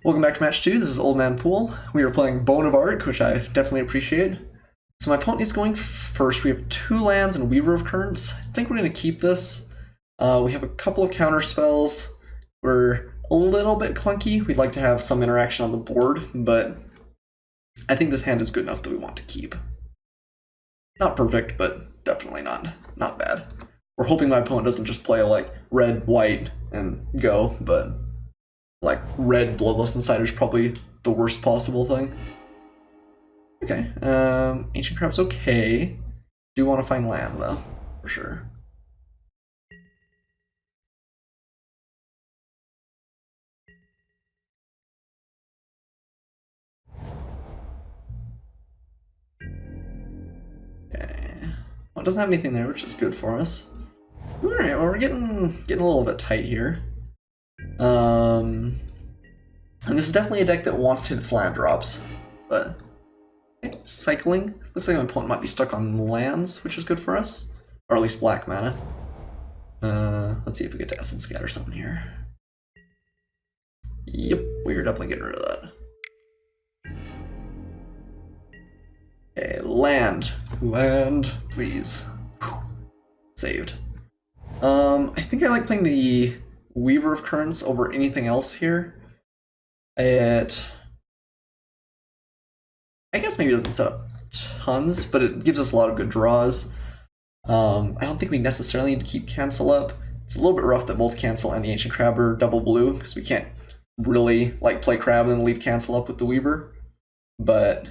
Welcome back to match 2. This is Old Man Poole. We are playing Bone of Arc, which I definitely appreciate. So my opponent is going first. We have 2 lands and Weaver of Currents. I think we're going to keep this. We have a couple of counter spells. We're a little bit clunky. We'd like to have some interaction on the board, but I think this hand is good enough that we want to keep. Not perfect, but definitely not bad. We're hoping my opponent doesn't just play like red, white, and go, but like red Bloodlust Insider is probably the worst possible thing. Okay, Ancient Crab's okay. Do want to find land though, for sure. Okay, well, it doesn't have anything there, which is good for us. All right, well we're getting a little bit tight here. And this is definitely a deck that wants to hit its land drops, but okay, cycling. Looks like my opponent might be stuck on lands, which is good for us, or at least black mana. Let's see if we get to Essence Scatter something here. Yep, we are definitely getting rid of that. Okay, land, please. Whew. Saved. I think I like playing the Weaver of Currents over anything else here. I guess maybe it doesn't set up tons, but it gives us a lot of good draws. I don't think we necessarily need to keep Cancel up. It's a little bit rough that both Cancel and the Ancient Crab are double blue, because we can't really like play Crab and then leave Cancel up with the Weaver. But I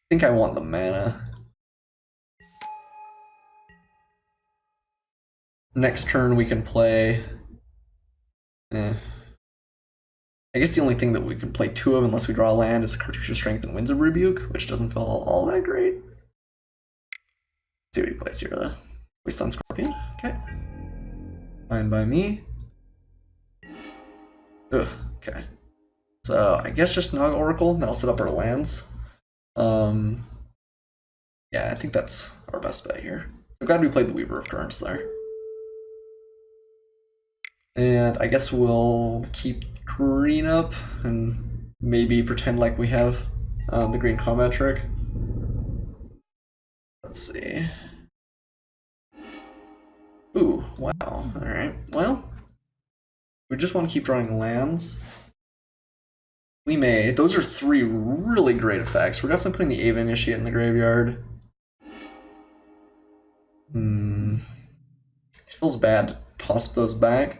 think I want the mana. Next turn we can play... I guess the only thing that we can play 2 of unless we draw a land is Cartouche Strength and Winds of Rebuke, which doesn't feel all that great. Let's see what he plays here though. Wasteland Scorpion, okay. Fine by me. Ugh, okay. So I guess just Naga Oracle, and that'll set up our lands. Yeah, I think that's our best bet here. I'm glad we played the Weaver of Currents there. And I guess we'll keep green up and maybe pretend like we have the green combat trick. Let's see. Ooh, wow. Alright, well, we just want to keep drawing lands. We may. Those are 3 really great effects. We're definitely putting the Ava Initiate in the graveyard. It feels bad to toss those back.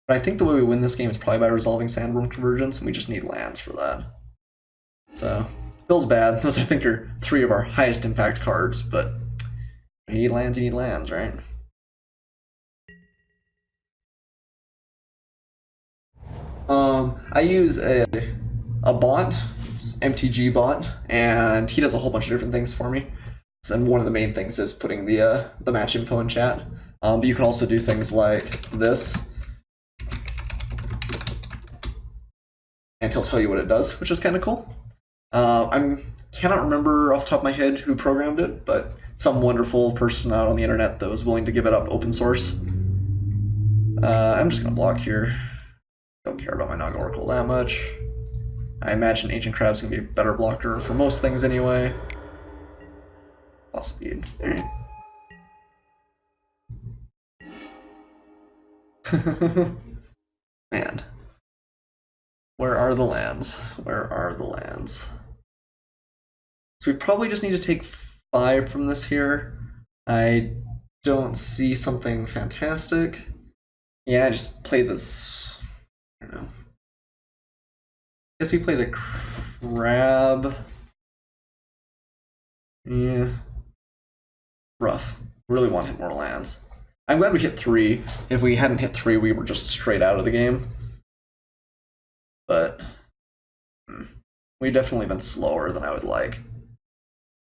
But I think the way we win this game is probably by resolving Sandworm Convergence, and we just need lands for that. So, feels bad. Those, I think, are 3 of our highest impact cards, but you need lands, right? I use a bot, MTG bot, and he does a whole bunch of different things for me. And one of the main things is putting the match info in chat. But you can also do things like this. And he'll tell you what it does, which is kind of cool. I cannot remember off the top of my head who programmed it, but some wonderful person out on the internet that was willing to give it up open source. I'm just going to block here. Don't care about my Naga Oracle that much. I imagine Ancient Crab's going to be a better blocker for most things anyway. Lost speed. Alright. Man. Where are the lands? Where are the lands? So we probably just need to take 5 from this here. I don't see something fantastic. Yeah, just play this. I don't know. Guess we play the Crab. Yeah. Rough. Really want to hit more lands. I'm glad we hit 3. If we hadn't hit 3, we were just straight out of the game. But we've definitely been slower than I would like.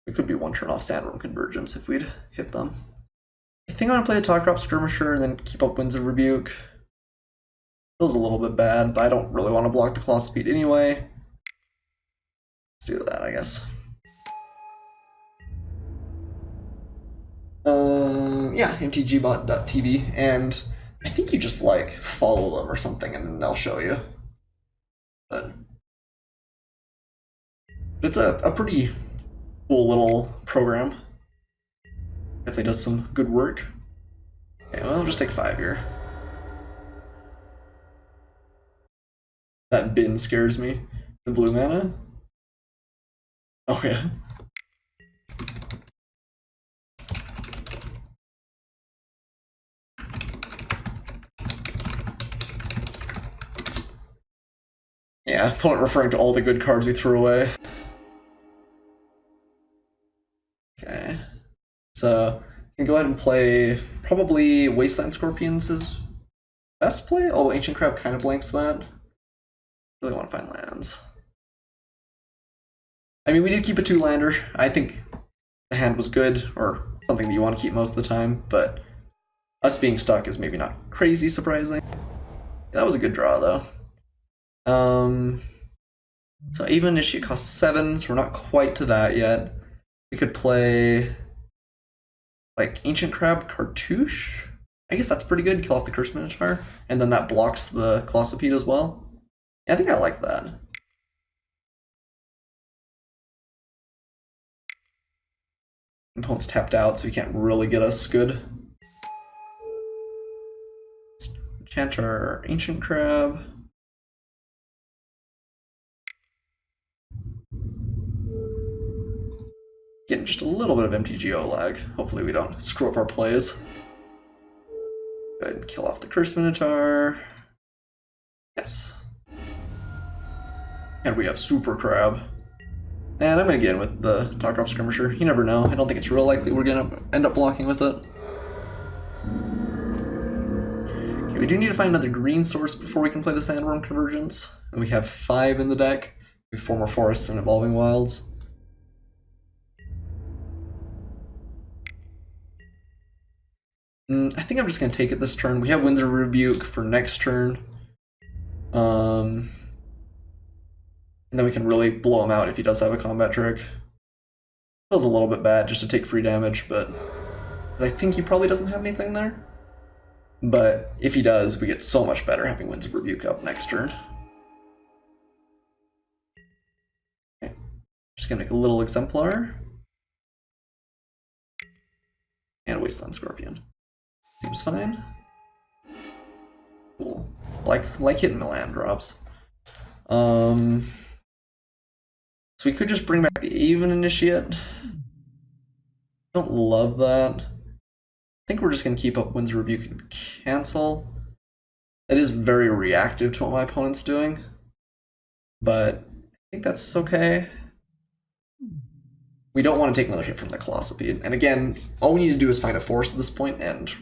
We could be 1 turn off Sandworm Convergence if we'd hit them. I think I'm going to play the Talk Drop Skirmisher and then keep up Winds of Rebuke. Feels a little bit bad, but I don't really want to block the Claw Speed anyway. Let's do that, I guess. Yeah, mtgbot.tv, and I think you just like follow them or something and they'll show you. But it's a pretty cool little program. Definitely does some good work. Okay, well, I'll just take 5 here. That bin scares me. The blue mana? Oh yeah. Yeah, opponent referring to all the good cards we threw away. Okay. So, can go ahead and play probably Wasteland Scorpions is best play, although Ancient Crab kind of blanks that. Really want to find lands. I mean, we did keep a 2-lander. I think the hand was good, or something that you want to keep most of the time, but us being stuck is maybe not crazy surprising. That was a good draw, though. So even initiate costs 7, so we're not quite to that yet. We could play like Ancient Crab Cartouche. I guess that's pretty good. Kill off the Curse Minotaur, and then that blocks the Colossopede as well. Yeah, I think I like that. Opponent's tapped out, so he can't really get us good. Let's enchant our Ancient Crab. Getting just a little bit of MTGO lag. Hopefully we don't screw up our plays. Go ahead and kill off the Curse Minotaur. Yes. And we have Super Crab. And I'm going to get in with the Talk Drop Skirmisher. You never know. I don't think it's real likely we're going to end up blocking with it. Okay, we do need to find another green source before we can play the Sandworm Convergence. And we have 5 in the deck. We have 4 more Forests and Evolving Wilds. I think I'm just going to take it this turn. We have Winds of Rebuke for next turn. And then we can really blow him out if he does have a combat trick. Feels a little bit bad just to take free damage, but I think he probably doesn't have anything there. But if he does, we get so much better having Winds of Rebuke up next turn. Okay. Just going to make a little Exemplar. And Wasteland Scorpion. Seems fine. Cool. Like hitting the land drops. So we could just bring back the Even Initiate. Don't love that. I think we're just going to keep up Winds of Rebuke and cancel. That is very reactive to what my opponent's doing. But I think that's okay. We don't want to take another hit from the Colossopede. And again, all we need to do is find a force at this point, and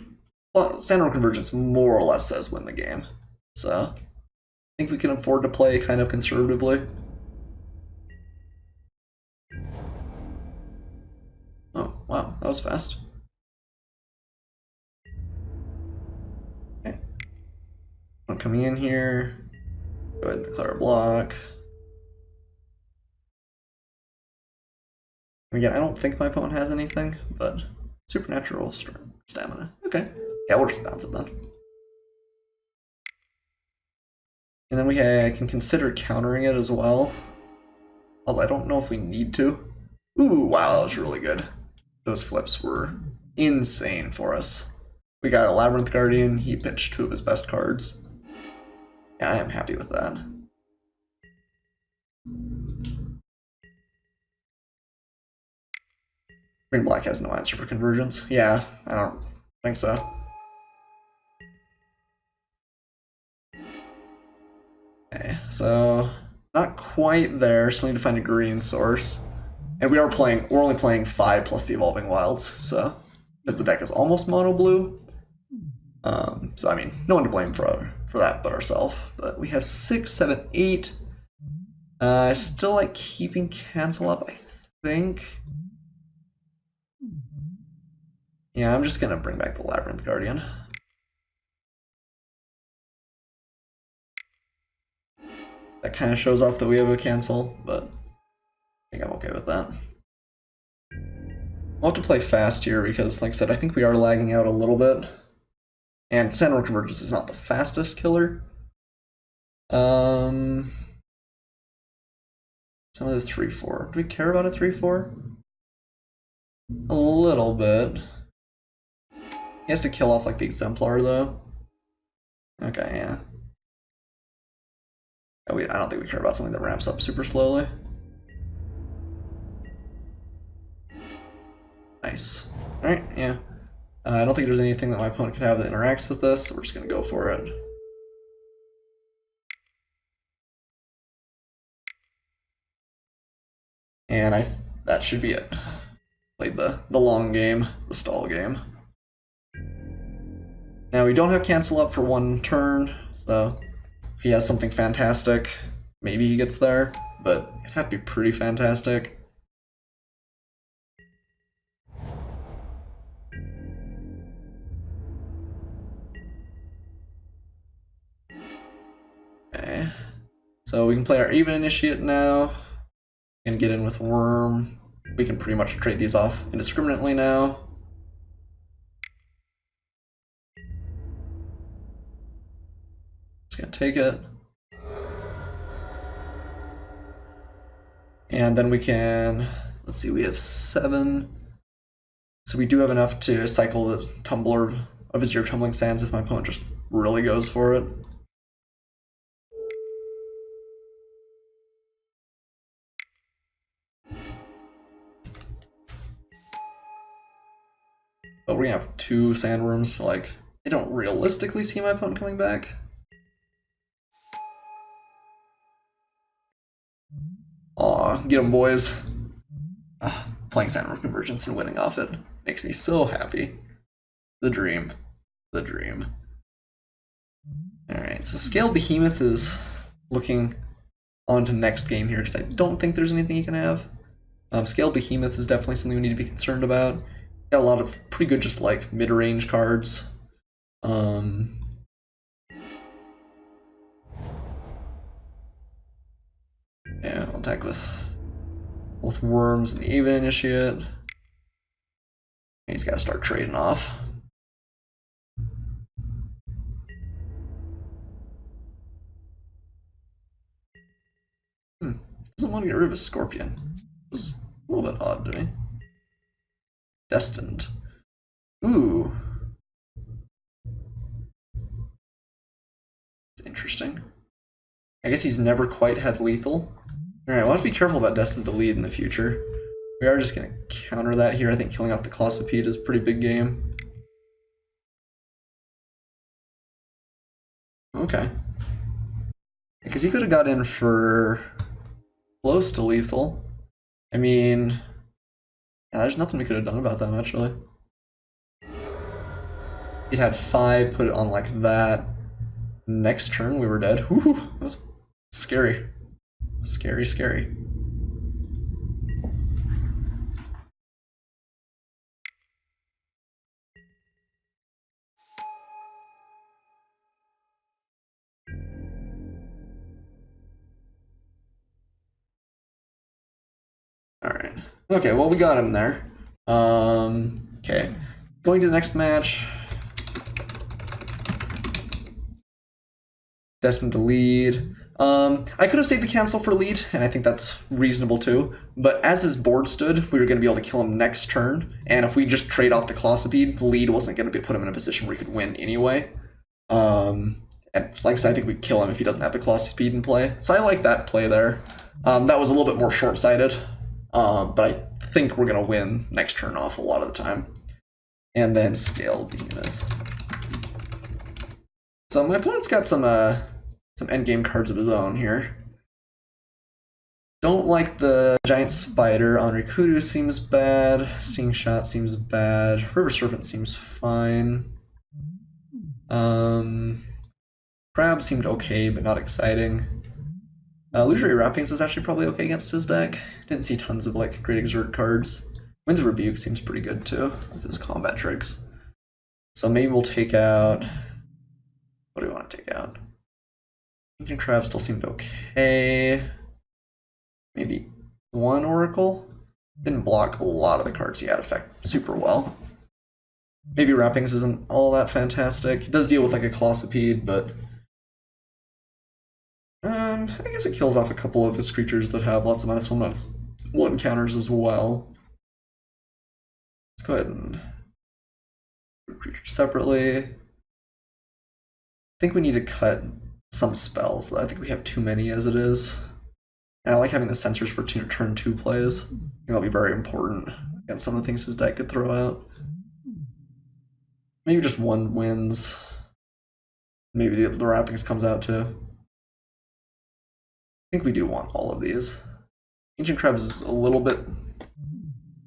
Sandworm Convergence more or less says win the game. So I think we can afford to play kind of conservatively. Oh, wow, that was fast. Okay. I'm coming in here. Go ahead and declare a block. Again, I don't think my opponent has anything, but supernatural stamina. Okay. Yeah, we'll just bounce it then. And then we can consider countering it as well. Although I don't know if we need to. Ooh, wow, that was really good. Those flips were insane for us. We got a Labyrinth Guardian, he pitched 2 of his best cards. Yeah, I am happy with that. Green Black has no answer for Convergence. Yeah, I don't think so. Okay, so not quite there, still need to find a green source. And we're only playing 5 plus the Evolving Wilds, so because the deck is almost mono blue. So I mean, no one to blame for that but ourselves. But we have 6, 7, 8. I still like keeping cancel up, I think. Yeah, I'm just gonna bring back the Labyrinth Guardian. That kind of shows off that we have a cancel, but I think I'm okay with that. We'll have to play fast here because, like I said, I think we are lagging out a little bit. And Sandworm Convergence is not the fastest killer. Some of the 3/4. Do we care about a 3/4? A little bit. He has to kill off like the Exemplar though. Okay, yeah. I don't think we care about something that ramps up super slowly. Nice. Alright, yeah. I don't think there's anything that my opponent could have that interacts with this, so we're just going to go for it. And that should be it. Played the long game, the stall game. Now we don't have cancel up for one turn, so if he has something fantastic, maybe he gets there, but it'd have to be pretty fantastic. Okay, so we can play our even initiate now. We can get in with Worm. We can pretty much trade these off indiscriminately now. Just gonna take it. And then we can, let's see, we have 7. So we do have enough to cycle the Tumbler of his Zero Tumbling Sands if my opponent just really goes for it. But we're gonna have 2 Sandworms, so like, I don't realistically see my opponent coming back. Aw, get him, boys. Playing Sandworm Convergence and winning off it makes me so happy. The dream. The dream. Alright, so Scale Behemoth is looking on to next game here, because I don't think there's anything he can have. Scale Behemoth is definitely something we need to be concerned about. Got a lot of pretty good just like mid-range cards. Yeah, I'll attack with both Worms and the Even Initiate. He's got to start trading off. Doesn't want to get rid of his Scorpion. It's a little bit odd to me. Destined. Ooh. It's interesting. I guess he's never quite had lethal. Alright, we'll have to be careful about Destined to lead in the future. We are just going to counter that here. I think killing off the Colossopede is a pretty big game. Okay. Because he could have got in for close to lethal. I mean, yeah, there's nothing we could have done about that, actually. He'd had 5, put it on like that. Next turn, we were dead. Whew, that was scary. Scary, scary. Alright. Okay, well, we got him there. Okay. Going to the next match. Destined to lead. I could have saved the cancel for lead, and I think that's reasonable too. But as his board stood, we were going to be able to kill him next turn. And if we just trade off the Colossopede, lead wasn't going to put him in a position where he could win anyway. And like I said, I think we'd kill him if he doesn't have the Colossopede in play. So I like that play there. That was a little bit more short-sighted. But I think we're going to win next turn off a lot of the time. And then Scale Behemoth. So my opponent's got some endgame cards of his own here. Don't like the Giant Spider. On Rikudu seems bad. Sting Shot seems bad. River Serpent seems fine. Crab seemed okay, but not exciting. Illusory Wrappings is actually probably okay against his deck. Didn't see tons of like great Exert cards. Winds of Rebuke seems pretty good too with his combat tricks. So maybe we'll take out. What do we want to take out? Ancient Crab still seemed okay. Maybe 1 Oracle. Didn't block a lot of the cards he had effect super well. Maybe Wrappings isn't all that fantastic. It does deal with like a Colossopede, but I guess it kills off a couple of his creatures that have lots of -1/-1 counters as well. Let's go ahead and put creatures separately. I think we need to cut some spells, though. I think we have too many as it is. And I like having the sensors for turn 2 plays. I think that'll be very important against some of the things his deck could throw out. Maybe just 1 wins. Maybe the wrappings comes out too. I think we do want all of these. Ancient Crabs is a little bit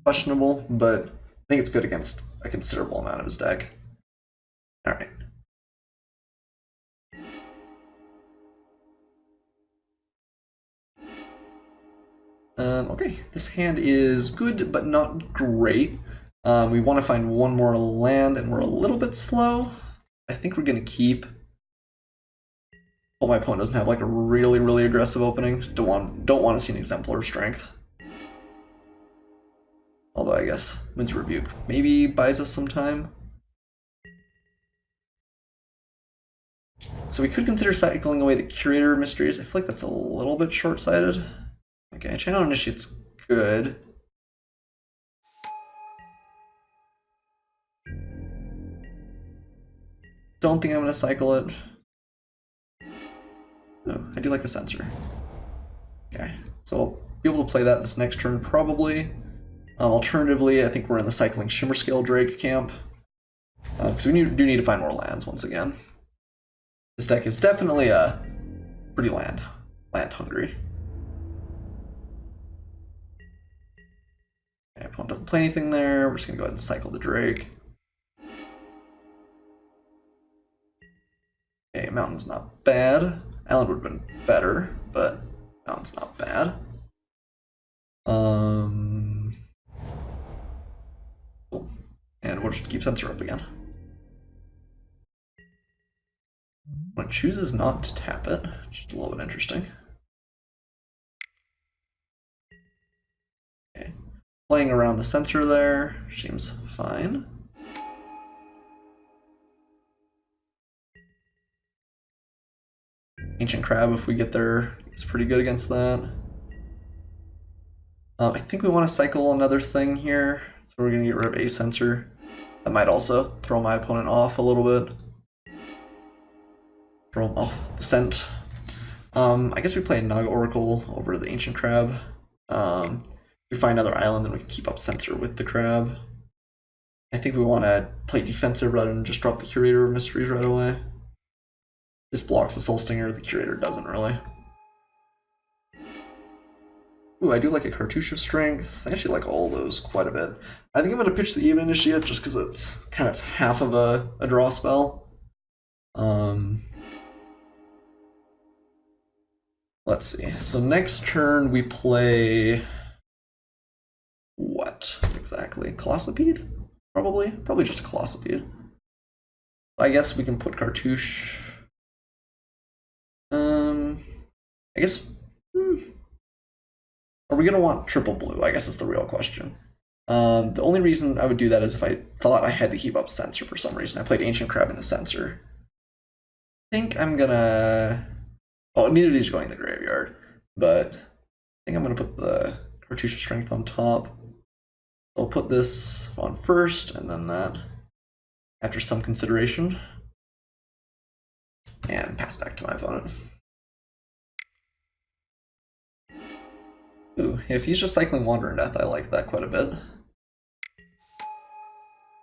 questionable, but I think it's good against a considerable amount of his deck. Alright. Okay, this hand is good, but not great. We want to find one more land, and we're a little bit slow. I think we're going to keep. Well, my opponent doesn't have like a really, really aggressive opening. Don't want to see an Exemplar of Strength. Although I guess Winds Rebuke maybe buys us some time. So we could consider cycling away the Curator of Mysteries. I feel like that's a little bit short-sighted. Okay, Channel Initiate's good. Don't think I'm going to cycle it. Oh, I do like a Censor. Okay, so I'll be able to play that this next turn probably. Alternatively, I think we're in the cycling Shimmerscale Drake camp. Because we do need to find more lands once again. This deck is definitely pretty land hungry. Okay, opponent doesn't play anything there. We're just gonna go ahead and cycle the Drake. Okay, Mountain's not bad. Island would have been better, but Mountain's not bad. Cool. And we'll just keep Censor up again. When it chooses not to tap it, which is a little bit interesting. Okay. Playing around the Censor there seems fine. Ancient Crab, if we get there, is pretty good against that. I think we want to cycle another thing here, so we're going to get rid of a Censor. That might also throw my opponent off a little bit. Throw him off the scent. I guess we play Naga Oracle over the Ancient Crab. We find another island, then we can keep up Censor with the Crab. I think we want to play defensive rather than just drop the Curator of Mysteries right away. This blocks the Soul Stinger, the Curator doesn't really. Ooh, I do like a Cartouche of Strength. I actually like all those quite a bit. I think I'm going to pitch the Even Initiate just because it's kind of half of a draw spell. Let's see. So next turn we play... what exactly? Colossopede? Probably? Probably just a Colossopede. I guess we can put Cartouche... I guess... Are we going to want triple blue? I guess is the real question. The only reason I would do that is if I thought I had to keep up Censor for some reason. I played Ancient Crab in the Censor. I think I'm going to... oh, neither of these are going in the graveyard, but I think I'm going to put the Cartouche of Strength on top. I'll put this on first, and then that after some consideration. And pass back to my opponent. Ooh, if he's just cycling Wandering Death, I like that quite a bit.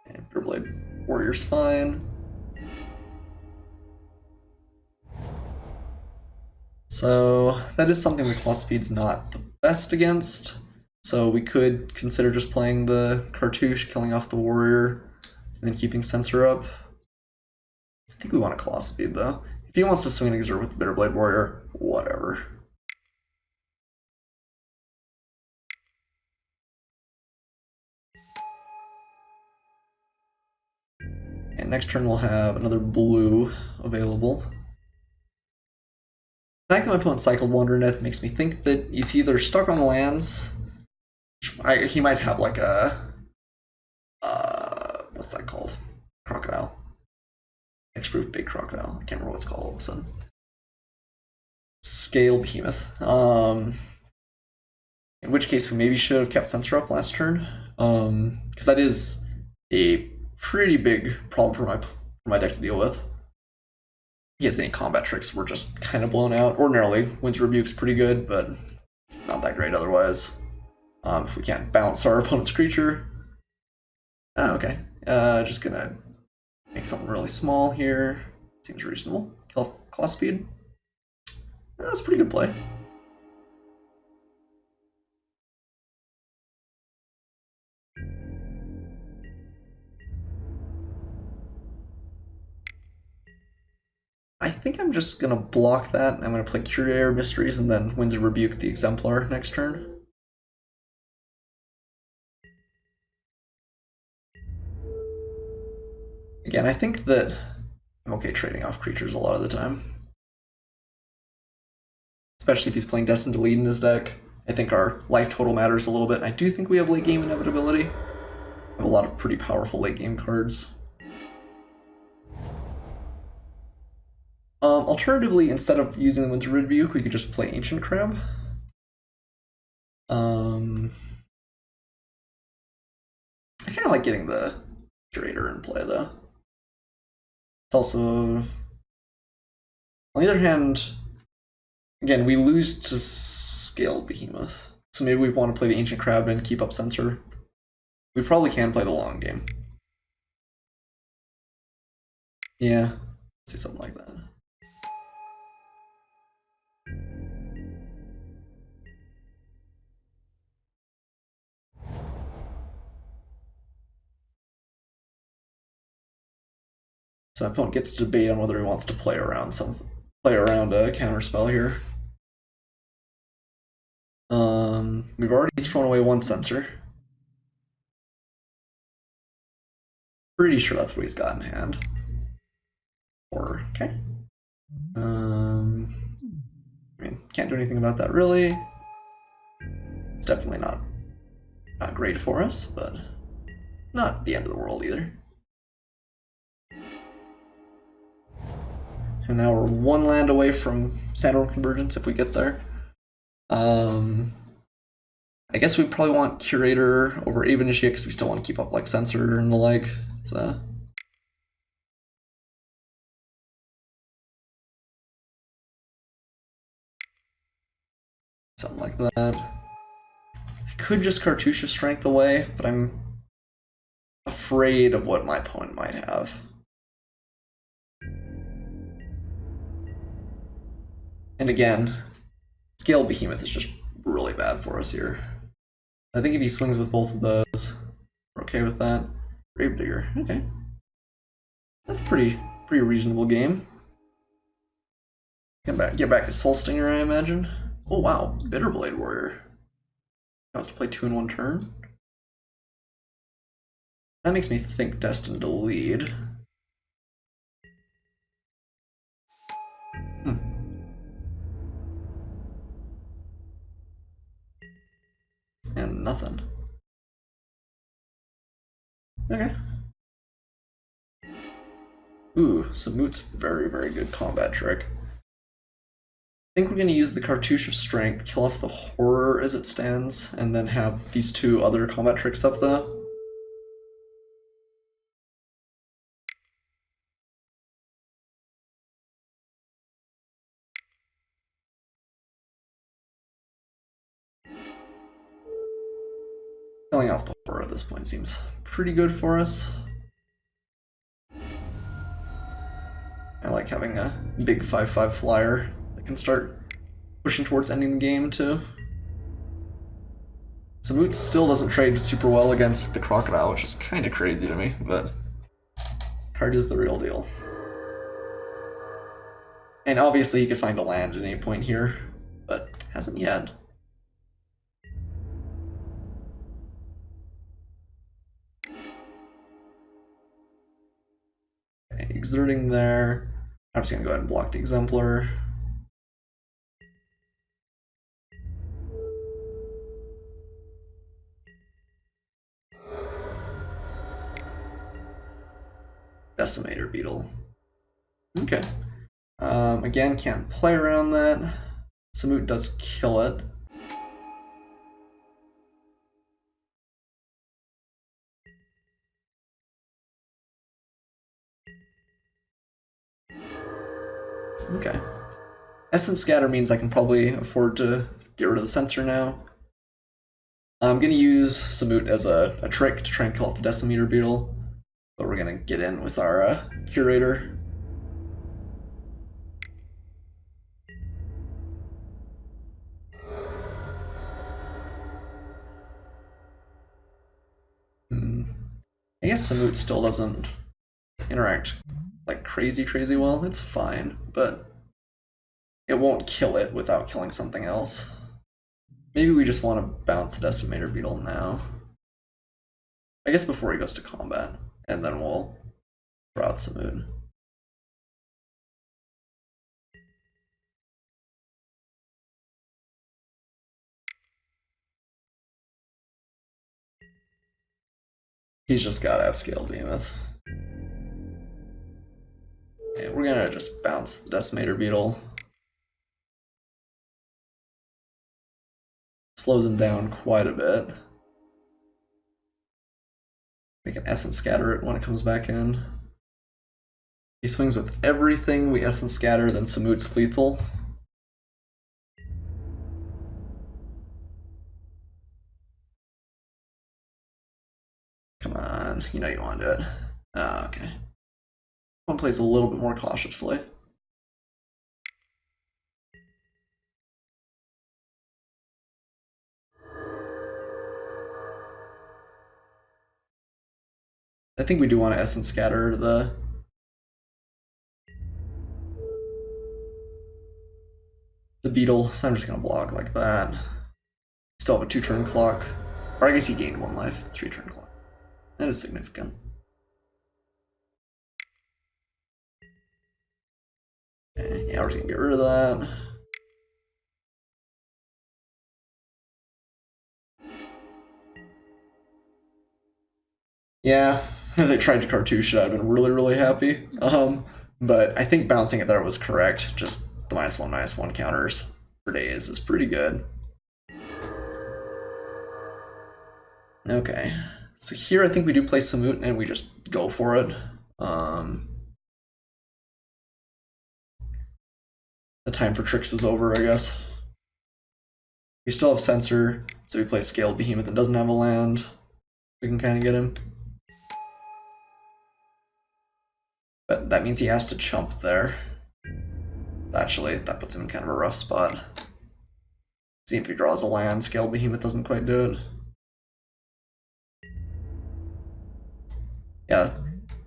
And Pureblade Warrior's fine. So that is something the Colossopede's not the best against. So we could consider just playing the Cartouche, killing off the Warrior, and then keeping Censor up. I think we want a Colossopede though. If he wants to swing and exert with the Bitterblade Warrior, whatever. And next turn we'll have another blue available. The fact that my opponent cycled Wandering Death makes me think that he's either stuck on the lands. He might have like a what's that called? Crocodile. Hexproof Big Crocodile. I can't remember what it's called all of a sudden. scale behemoth. In which case we maybe should have kept Censor up last turn, because that is a pretty big problem for my deck to deal with. He has any combat tricks, we're just kind of blown out. Ordinarily, Wind's Rebuke's pretty good, but not that great otherwise. If we can't bounce our opponent's creature. Oh, okay. Just gonna make something really small here. Seems reasonable. Kill Claw Speed. That's a pretty good play. I think I'm just gonna block that. I'm gonna play Curator Mysteries and then Winds of Rebuke the Exemplar next turn. Again, I think that I'm okay trading off creatures a lot of the time. Especially if he's playing Destined to Lead in his deck. I think our life total matters a little bit, and I do think we have late game inevitability. We have a lot of pretty powerful late game cards. Alternatively, instead of using the Winds of Rebuke, we could just play Ancient Crab. I kind of like getting the Curator in play, though. It's also, on the other hand, again, we lose to Scaled Behemoth, so maybe we want to play the Ancient Crab and keep up Censor. We probably can play the long game. Yeah, let's do something like that. So my opponent gets to debate on whether he wants to play around a counterspell here. We've already thrown away one Censor. Pretty sure that's what he's got in hand. Or okay. I mean, can't do anything about that really. It's definitely not great for us, but not the end of the world either. And now we're one land away from Sandworm Convergence if we get there. I guess we probably want Curator over Abe Initiate because we still want to keep up like Censor and the like. So something like that. I could just Cartouche of Strength away, but I'm afraid of what my opponent might have. And again, Scaled Behemoth is just really bad for us here. I think if he swings with both of those, we're okay with that. Gravedigger, okay. That's pretty reasonable game. Get back to Soul Stinger, I imagine. Oh wow, Bitterblade Warrior. He wants to play 2 in 1 turn. That makes me think Destined to Lead. And nothing. Okay. Ooh, Samut's very good combat trick. I think we're going to use the Cartouche of Strength, kill off the Horror as it stands, and then have these 2 other combat tricks up though. Killing off the Horror at this point seems pretty good for us. I like having a big 5/5 flyer that can start pushing towards ending the game too. Samut still doesn't trade super well against the Crocodile, which is kind of crazy to me, but card is the real deal. And obviously he could find a land at any point here, but hasn't yet. Okay, exerting there. I'm just gonna go ahead and block the Exemplar. Decimator Beetle. Okay. Again, can't play around that. Samut does kill it. Okay. Essence Scatter means I can probably afford to get rid of the Censor now. I'm going to use Samut as a trick to try and kill off the Decimeter Beetle, but we're going to get in with our Curator. I guess Samut still doesn't interact like crazy well. It's fine, but it won't kill it without killing something else. Maybe we just want to bounce the Decimator Beetle now. I guess before he goes to combat, and then we'll throw out Samut. He's just got to have Scaled Behemoth. Okay, we're gonna just bounce the Decimator Beetle. Slows him down quite a bit. We can Essence Scatter it when it comes back in. He swings with everything, we Essence Scatter, then Samut's lethal. Come on, you know you want to do it. Oh, okay. One plays a little bit more cautiously. I think we do want to Essence Scatter the Beetle, so I'm just going to block like that. Still have a 2-turn clock. Or I guess he gained 1 life, 3-turn clock. That is significant. Okay, yeah, we're just going to get rid of that. Yeah, if they tried to cartouche it, I'd have been really happy. But I think bouncing it there was correct. Just the -1/-1 counters for days is pretty good. Okay, so here I think we do play Samut and we just go for it. The time for tricks is over, I guess. We still have Censor, so we play Scaled Behemoth and doesn't have a land. We can kind of get him. But that means he has to chump there. Actually, that puts him in kind of a rough spot. See if he draws a land, Scaled Behemoth doesn't quite do it. Yeah,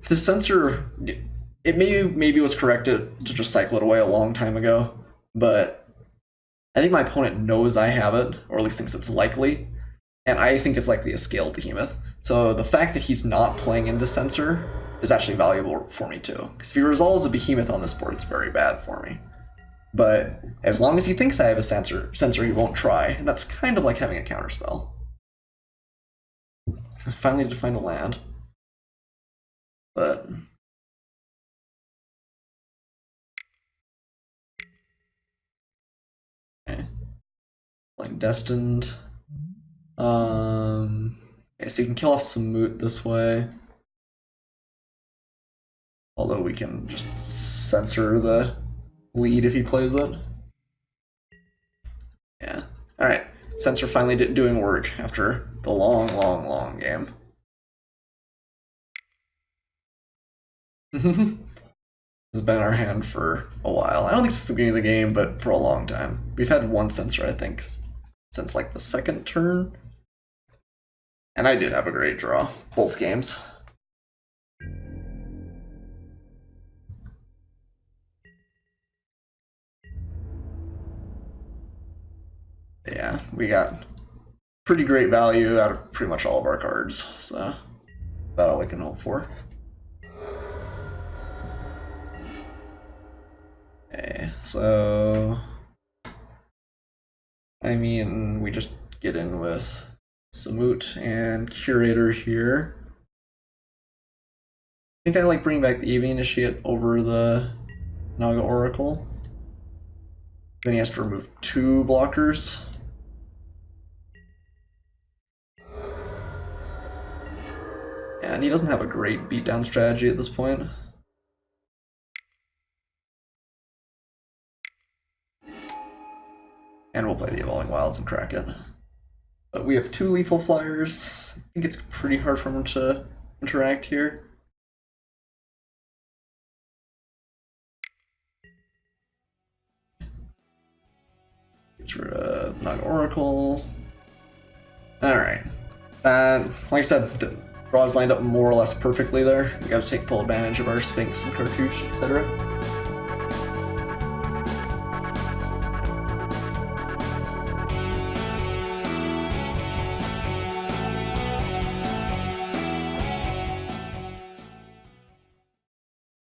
the Censor, it maybe was corrected to just cycle it away a long time ago, but I think my opponent knows I have it, or at least thinks it's likely, and I think it's likely a Scaled Behemoth. So the fact that he's not playing into Censor is actually valuable for me too, because if he resolves a Behemoth on this board, it's very bad for me. But as long as he thinks I have a Censor, he won't try, and that's kind of like having a counterspell. Finally need to find a land. But okay. Like Destined. Okay, so you can kill off Samut this way. Although we can just Censor the lead if he plays it. Yeah. Alright. Censor finally doing work after the long game. This has been in our hand for a while. I don't think it's the beginning of the game, but for a long time. We've had 1 Censor, I think, since like the 2nd turn. And I did have a great draw, both games. Yeah, we got pretty great value out of pretty much all of our cards, so about all we can hope for. Okay, so I mean, we just get in with Samut and Curator here. I think I like bringing back the EV Initiate over the Naga Oracle. Then he has to remove 2 blockers. And he doesn't have a great beatdown strategy at this point. And we'll play the Evolving Wilds and crack it. But we have 2 lethal flyers. I think it's pretty hard for him to interact here. Gets rid of Naga Oracle. Alright. Like I said, the draws lined up more or less perfectly there. We gotta take full advantage of our Sphinx and Cartouche, etc.